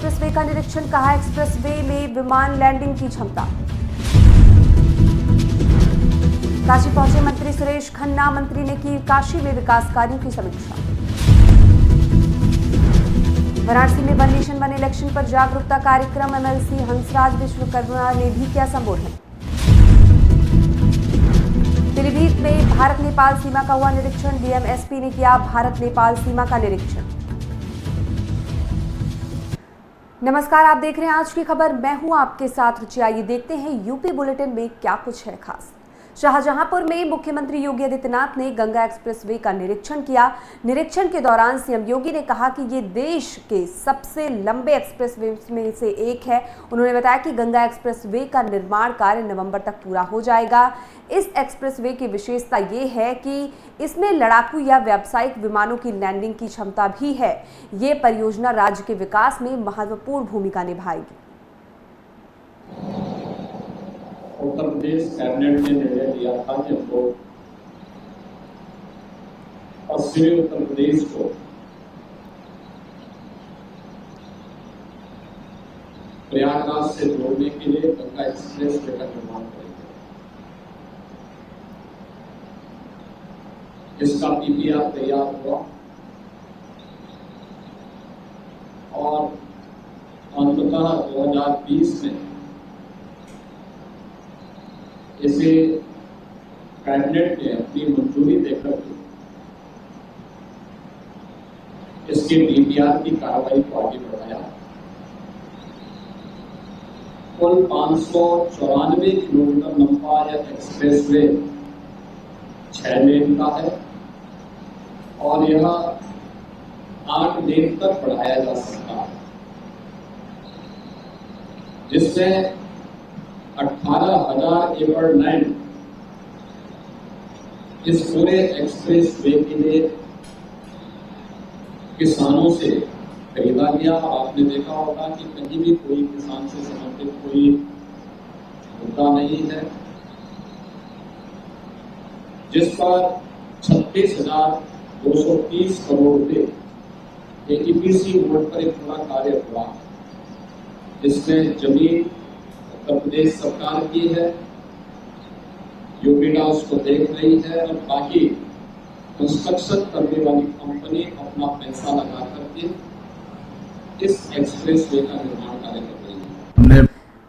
Expressway का निरीक्षण, कहा एक्सप्रेसवे में विमान लैंडिंग की क्षमता। काशी पहुंचे मंत्री सुरेश खन्ना, मंत्री ने की काशी में विकास कार्यों की समीक्षा। वाराणसी में वन नेशन वन इलेक्शन पर जागरूकता कार्यक्रम, एमएलसी हंसराज विश्वकर्मा ने भी किया संबोधन। पीलीभीत में भारत नेपाल सीमा का हुआ निरीक्षण, डीएम-एसपी ने किया भारत नेपाल सीमा का निरीक्षण। नमस्कार, आप देख रहे हैं आज की खबर। मैं हूं आपके साथ रुचि। आइए देखते हैं यूपी बुलेटिन में क्या कुछ है खास। शाहजहांपुर में मुख्यमंत्री योगी आदित्यनाथ ने गंगा एक्सप्रेसवे का निरीक्षण किया। निरीक्षण के दौरान सीएम योगी ने कहा कि ये देश के सबसे लंबे एक्सप्रेसवे में से एक है। उन्होंने बताया कि गंगा एक्सप्रेसवे का निर्माण कार्य नवंबर तक पूरा हो जाएगा। इस एक्सप्रेसवे की विशेषता ये है कि इसमें लड़ाकू या व्यावसायिक विमानों की लैंडिंग की क्षमता भी है। ये परियोजना राज्य के विकास में महत्वपूर्ण भूमिका निभाएगी। उत्तर प्रदेश कैबिनेट ने निर्णय लिया था कि हमको पश्चिमी उत्तर प्रदेश को प्रयागराज से जोड़ने के लिए गंगा एक्सप्रेस वे का निर्माण करेंगे। इसका पीपीआर तैयार हुआ और अंततः 2020 में इसे कैबिनेट ने अपनी मंजूरी देकर इसके डीपीआर की कार्रवाई को आगे बढ़ाया। कुल 594 किलोमीटर लंबा यह एक्सप्रेसवे 6 लेन का है और यह 8 लेन तक बढ़ाया जा सकता है, जिसमें 18,000 एकड़ लैंड इस पूरे एक्सप्रेस वे के लिए किसानों से खरीदा गया। और आपने देखा होगा कि कहीं भी कोई किसान से संबंधित कोई मुद्दा नहीं है, जिस पर 36,230 करोड़ रुपए ईपीसी मोड पर एक पूरा कार्य हुआ, जिसमें जमीन उत्तर प्रदेश सरकार की है, यूपीडा उसको देख रही है और बाकी कंस्ट्रक्शन करने वाली कंपनी अपना पैसा लगा करके इस एक्सप्रेसवे का निर्माण कार्य कर रही है।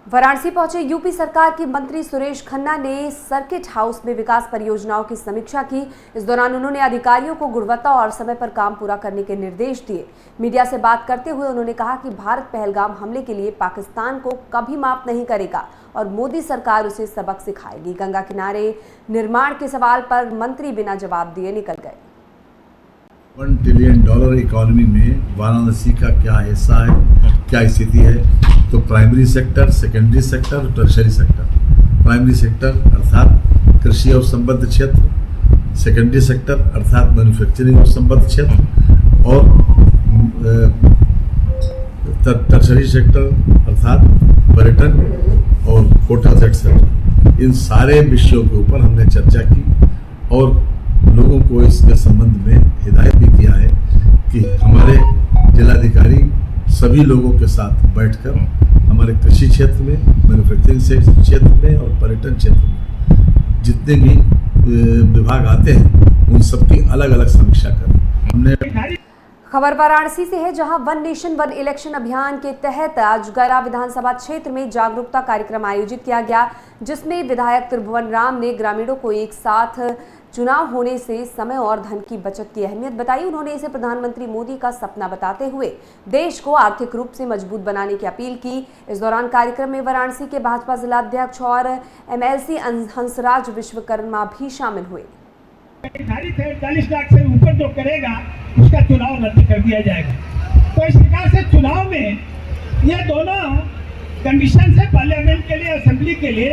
वाराणसी पहुंचे यूपी सरकार के मंत्री सुरेश खन्ना ने सर्किट हाउस में विकास परियोजनाओं की समीक्षा की। इस दौरान उन्होंने अधिकारियों को गुणवत्ता और समय पर काम पूरा करने के निर्देश दिए। मीडिया से बात करते हुए उन्होंने कहा कि भारत पहलगाम हमले के लिए पाकिस्तान को कभी माफ नहीं करेगा और मोदी सरकार उसे सबक सिखाएगी। गंगा किनारे निर्माण के सवाल पर मंत्री बिना जवाब दिए निकल गए। $1 ट्रिलियन इकोनॉमी में वाराणसी का क्या हिस्सा है, क्या स्थिति है? तो प्राइमरी सेक्टर, सेकेंडरी सेक्टर और टर्शरी सेक्टर। प्राइमरी सेक्टर अर्थात कृषि और संबद्ध क्षेत्र, सेकेंडरी सेक्टर अर्थात मैन्युफैक्चरिंग और संबद्ध क्षेत्र और टर्शरी सेक्टर अर्थात पर्यटन और होटल सेक्टर। इन सारे विषयों के ऊपर हमने चर्चा की और लोगों को इसके संबंध में हिदायत भी किया है कि हमारे जिलाधिकारी सभी लोगों के साथ बैठकर हमारे कृषि क्षेत्र में, मैन्युफैक्चरिंग क्षेत्र में और पर्यटन क्षेत्र में जितने भी विभाग आते हैं उन सबकी अलग अलग समीक्षा करें। हमने खबर वाराणसी से है, जहां वन नेशन वन इलेक्शन अभियान के तहत आज गैरा विधानसभा क्षेत्र में जागरूकता कार्यक्रम आयोजित किया गया, जिसमें विधायक त्रिभुवन राम ने ग्रामीणों को एक साथ चुनाव होने से समय और धन की बचत की अहमियत बताई। उन्होंने इसे प्रधानमंत्री मोदी का सपना बताते हुए देश को आर्थिक रूप से मजबूत बनाने की अपील की। इस दौरान कार्यक्रम में वाराणसी के भाजपा जिलाध्यक्ष और एमएलसी हंसराज विश्वकर्मा भी शामिल हुए। 40 लाख से ऊपर जो करेगा उसका चुनाव रद्द कर दिया जाएगा। तो इस प्रकार से चुनाव में ये दोनों कंडीशन है पार्लियामेंट के लिए, असेंबली के लिए।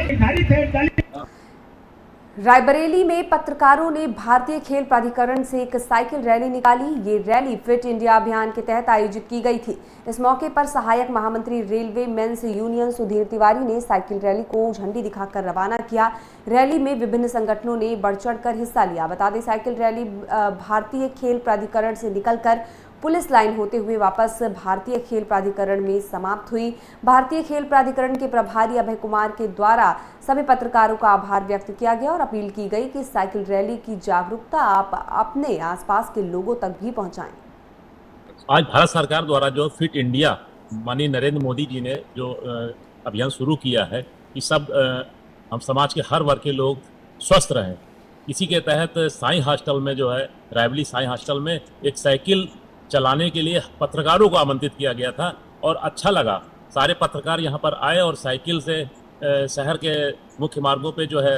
रायबरेली में पत्रकारों ने भारतीय खेल प्राधिकरण से एक साइकिल रैली निकाली। ये रैली फिट इंडिया अभियान के तहत आयोजित की गई थी। इस मौके पर सहायक महामंत्री railway men's union Sudhir Tiwari ने साइकिल रैली को झंडी दिखाकर रवाना किया। रैली में विभिन्न संगठनों ने बढ़ चढ़कर हिस्सा लिया। बता दें, साइकिल रैली भारतीय खेल प्राधिकरण से निकलकर पुलिस लाइन होते हुए वापस भारतीय खेल प्राधिकरण में समाप्त हुई। भारतीय खेल प्राधिकरण के प्रभारी अभय कुमार के द्वारा सभी पत्रकारों का आभार व्यक्त किया गया और अपील की गई कि साइकिल रैली की जागरूकता आप अपने आसपास के लोगों तक भी पहुंचाएं। आज भारत सरकार द्वारा जो फिट इंडिया माननीय नरेंद्र मोदी जी ने जो अभियान शुरू किया है कि सब हम समाज के हर वर्ग के लोग स्वस्थ रहें, इसी के तहत साईं हॉस्टल में जो है रायबली साईं हॉस्टल में एक साइकिल चलाने के लिए पत्रकारों को आमंत्रित किया गया था और अच्छा लगा। सारे पत्रकार यहाँ पर आए और साइकिल से शहर के मुख्य मार्गों पे जो है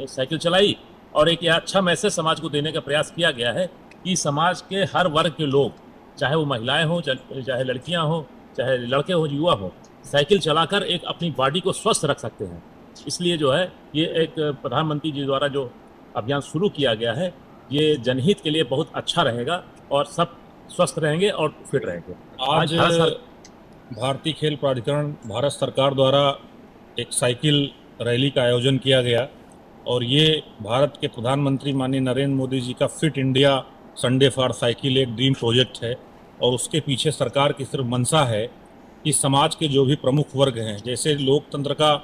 साइकिल चलाई और एक अच्छा मैसेज समाज को देने का प्रयास किया गया है कि समाज के हर वर्ग के लोग, चाहे वो महिलाएं हों, चाहे लड़कियां हों, चाहे लड़के हों, युवा हों, साइकिल चलाकर एक अपनी बॉडी को स्वस्थ रख सकते हैं। इसलिए जो है ये एक प्रधानमंत्री जी द्वारा जो अभियान शुरू किया गया है ये जनहित के लिए बहुत अच्छा रहेगा और सब स्वस्थ रहेंगे और फिट रहेंगे। आज भारतीय खेल प्राधिकरण भारत सरकार द्वारा एक साइकिल रैली का आयोजन किया गया और ये भारत के प्रधानमंत्री माननीय नरेंद्र मोदी जी का fit India Sunday for cycle एक ड्रीम प्रोजेक्ट है और उसके पीछे सरकार की सिर्फ मंशा है कि समाज के जो भी प्रमुख वर्ग हैं, जैसे लोकतंत्र का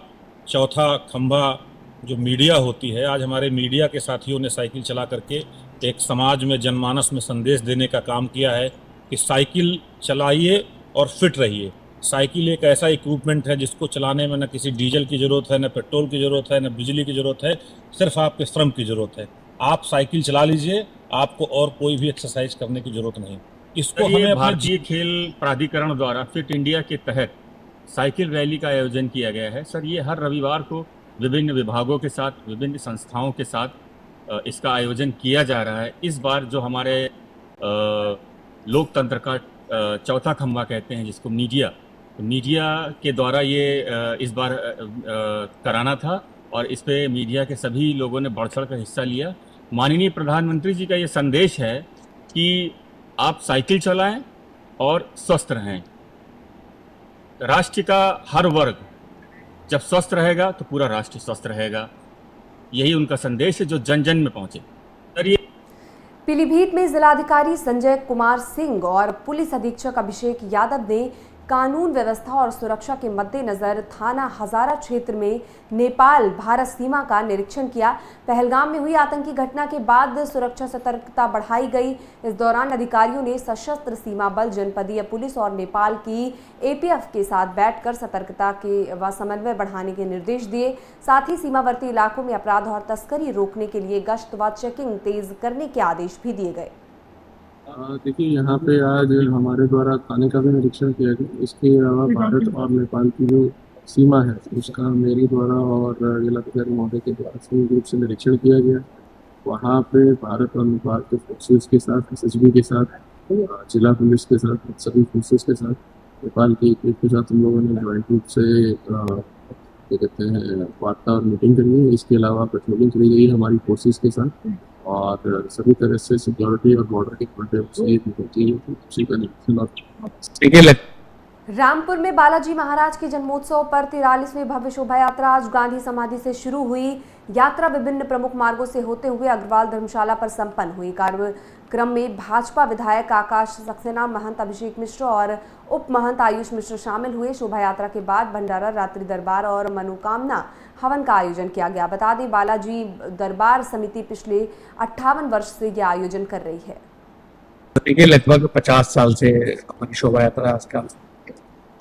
चौथा खंभा जो मीडिया होती है, आज हमारे मीडिया के साथियों ने साइकिल चला करके एक समाज में जनमानस में संदेश देने का काम किया है कि साइकिल चलाइए और फिट रहिए। साइकिल एक ऐसा इक्विपमेंट है जिसको चलाने में न किसी डीजल की ज़रूरत है, न पेट्रोल की ज़रूरत है, न बिजली की ज़रूरत है, सिर्फ आपके श्रम की ज़रूरत है। आप साइकिल चला लीजिए, आपको और कोई भी एक्सरसाइज करने की ज़रूरत नहीं। इसको हमें भारतीय खेल प्राधिकरण द्वारा फिट इंडिया के तहत साइकिल रैली का आयोजन किया गया है। सर, ये हर रविवार को विभिन्न विभागों के साथ, विभिन्न संस्थाओं के साथ इसका आयोजन किया जा रहा है। इस बार जो हमारे लोकतंत्र का चौथा खंभा कहते हैं जिसको मीडिया के द्वारा ये इस बार कराना था और इस पे मीडिया के सभी लोगों ने बढ़ चढ़ कर हिस्सा लिया। माननीय प्रधानमंत्री जी का ये संदेश है कि आप साइकिल चलाएं और स्वस्थ रहें। राष्ट्र का हर वर्ग जब स्वस्थ रहेगा तो पूरा राष्ट्र स्वस्थ रहेगा। यही उनका संदेश है जो जन जन में पहुंचे। पीलीभीत में जिलाधिकारी संजय कुमार सिंह और पुलिस अधीक्षक अभिषेक यादव ने कानून व्यवस्था और सुरक्षा के मद्देनजर थाना हजारा क्षेत्र में नेपाल भारत सीमा का निरीक्षण किया। पहलगाम में हुई आतंकी घटना के बाद सुरक्षा सतर्कता बढ़ाई गई। इस दौरान अधिकारियों ने सशस्त्र सीमा बल, जनपदीय पुलिस और नेपाल की एपीएफ के साथ बैठकर सतर्कता के व समन्वय बढ़ाने के निर्देश दिए। साथ ही सीमावर्ती इलाकों में अपराध और तस्करी रोकने के लिए गश्त व चेकिंग तेज करने के आदेश भी दिए गए। देखिए, यहाँ पे आज हमारे द्वारा थाने का भी निरीक्षण किया गया। इसके अलावा भारत और नेपाल की जो सीमा है उसका मेरे द्वारा और जिलाधिकारी महोदय के द्वारा संयुक्त रूप से निरीक्षण किया गया। वहाँ पे भारत और नेपाल के फोर्सेस के साथ, एसएसबी के साथ, जिला पुलिस के साथ, सभी फोर्सेस के साथ, नेपाल के एक साथ हम लोगों ने ज्वाइंट रूप से क्या कहते हैं वार्ता और मीटिंग करी है। इसके अलावा पेट्रोलिंग करी गई हमारी फोर्सेस के साथ और सभी तरह से सिक्योरिटी और बॉर्डर की रामपुर में बालाजी महाराज के जन्मोत्सव पर 43वीं भव्य शोभा यात्रा आज गांधी समाधि से शुरू हुई। यात्रा विभिन्न प्रमुख मार्गों से होते हुए अग्रवाल धर्मशाला पर संपन्न हुई। कार्यक्रम में भाजपा विधायक आकाश सक्सेना, महंत अभिषेक मिश्र और उप महंत आयुष मिश्र शामिल हुए। शोभा यात्रा के बाद भंडारा, रात्रि दरबार और मनोकामना हवन का आयोजन किया गया। बता दें, बालाजी दरबार समिति पिछले 58 वर्ष से यह आयोजन कर रही है। देखिए, लगभग 50 साल से हमारी शोभा यात्रा का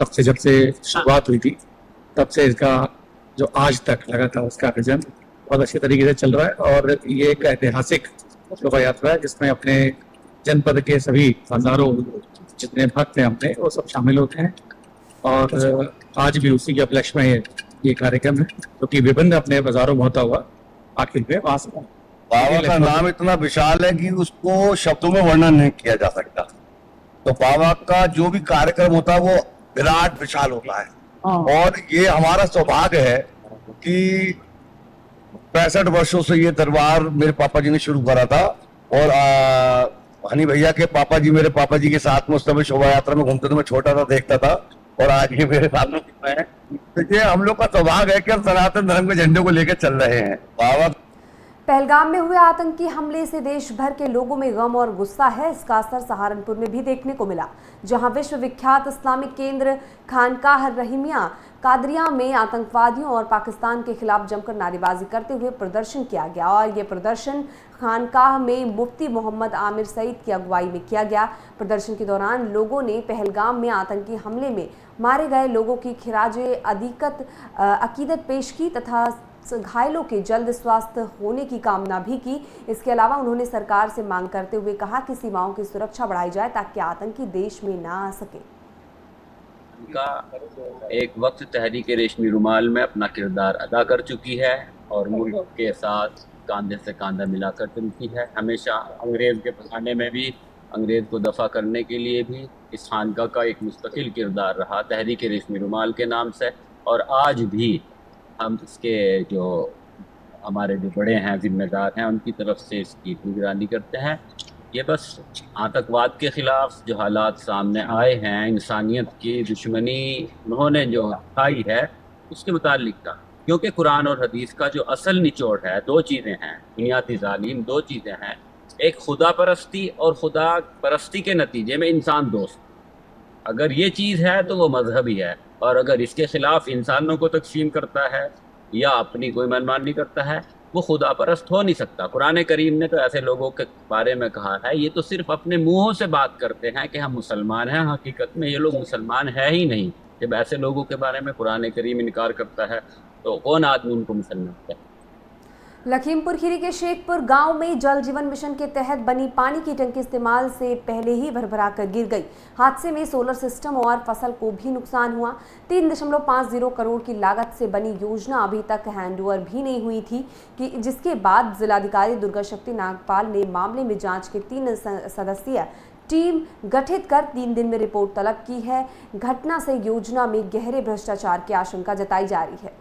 तब से जब से शुरुआत हुई थी तब से इसका जो आज तक लगातार उसका आयोजन बहुत अच्छे तरीके से चल रहा है और ये एक ऐतिहासिक शोभा यात्रा है जिसमें अपने जनपद के सभी हजारों जितने भक्त हैं अपने वो सब शामिल होते हैं और आज भी उसी के उपलक्ष्य में ये कार्यक्रम है क्योंकि विभिन्न अपने बाजारों में होता हुआ आखिर में वहां से बाबा का नाम इतना विशाल है कि उसको शब्दों में वर्णन नहीं किया जा सकता। तो बाबा का जो भी कार्यक्रम होता है वो विराट विशाल होता है और ये हमारा सौभाग्य है कि 65 वर्षों से ये दरबार मेरे पापा जी ने शुरू करा था और हनी भैया के पापा जी मेरे पापा जी के साथ में उस समय शोभा यात्रा में घूमते थे। मैं छोटा था, देखता था और आज ये मेरे साथ में है। तो ये हम लोग का सौभाग्य है कि हम सनातन धर्म के झंडे को लेकर चल रहे हैं। बाबा पहलगाम में हुए आतंकी हमले से देश भर के लोगों में गम और गुस्सा है। इसका असर सहारनपुर में भी देखने को मिला, जहां विश्व विख्यात इस्लामिक केंद्र खानकाह रहीमिया कादरिया में आतंकवादियों और पाकिस्तान के खिलाफ जमकर नारेबाजी करते हुए प्रदर्शन किया गया। और ये प्रदर्शन खानकाह में मुफ्ती मोहम्मद आमिर सईद की अगुवाई में किया गया। प्रदर्शन के दौरान लोगों ने पहलगाम में आतंकी हमले में मारे गए लोगों की खिराजे अकीदत पेश की तथा घायलों के जल्द स्वास्थ्य होने की कामना भी की। इसके अलावा उन्होंने सरकार से मांग करते हुए कहा कि सीमाओं की सुरक्षा बढ़ाई जाए ताकि आतंकी देश में ना आ सके। का एक वक्त तहरीक रेशमी रुमाल में अपना किरदार अदा कर चुकी है और मुल्क के साथ कंधे से कंधा मिलाकर चलती है। हमेशा अंग्रेज़ के फसाने में भी, अंग्रेज़ को दफ़ा करने के लिए भी इस खानका का एक मुस्तकिल किरदार रहा तहरीक रेशमी रुमाल के नाम से। और आज भी हम इसके जो हमारे जो बड़े हैं, जिम्मेदार हैं, उनकी तरफ से इसकी निगरानी करते हैं। ये बस आतंकवाद के ख़िलाफ़ जो हालात सामने आए हैं, इंसानियत की दुश्मनी उन्होंने जो दिखाई है उसके मुतालिक था, क्योंकि कुरान और हदीस का जो असल निचोड़ है, दो चीज़ें हैं, बुनियादी तालीम दो चीज़ें हैं, एक खुदा परस्ती और खुदा परस्ती के नतीजे में इंसान दोस्त। अगर ये चीज़ है तो वो मजहबी है, और अगर इसके ख़िलाफ़ इंसानों को तकसीम करता है या अपनी कोई मनमानी करता है, वो खुदा परस्त हो नहीं सकता। कुरान करीम ने तो ऐसे लोगों के बारे में कहा है, ये तो सिर्फ अपने मुँहों से बात करते हैं कि हम मुसलमान हैं, हकीकत में ये लोग मुसलमान है ही नहीं। जब ऐसे लोगों के बारे में कुरान करीम इनकार करता है तो कौन आदमी उनको मुसलमान कहता है। लखीमपुर खीरी के शेखपुर गांव में जल जीवन मिशन के तहत बनी पानी की टंकी इस्तेमाल से पहले ही भरभरा कर गिर गई। हादसे में सोलर सिस्टम और फसल को भी नुकसान हुआ। 3.50 करोड़ की लागत से बनी योजना अभी तक हैंडओवर भी नहीं हुई थी कि जिसके बाद जिलाधिकारी दुर्गा शक्ति नागपाल ने मामले में जांच के 3 सदस्यीय टीम गठित कर 3 दिन में रिपोर्ट तलब की है। घटना से योजना में गहरे भ्रष्टाचार की आशंका जताई जा रही है।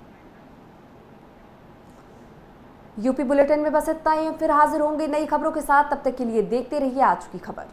यूपी बुलेटिन में बस इतना ही। फिर हाजिर होंगे नई खबरों के साथ, तब तक के लिए देखते रहिए आज की खबर।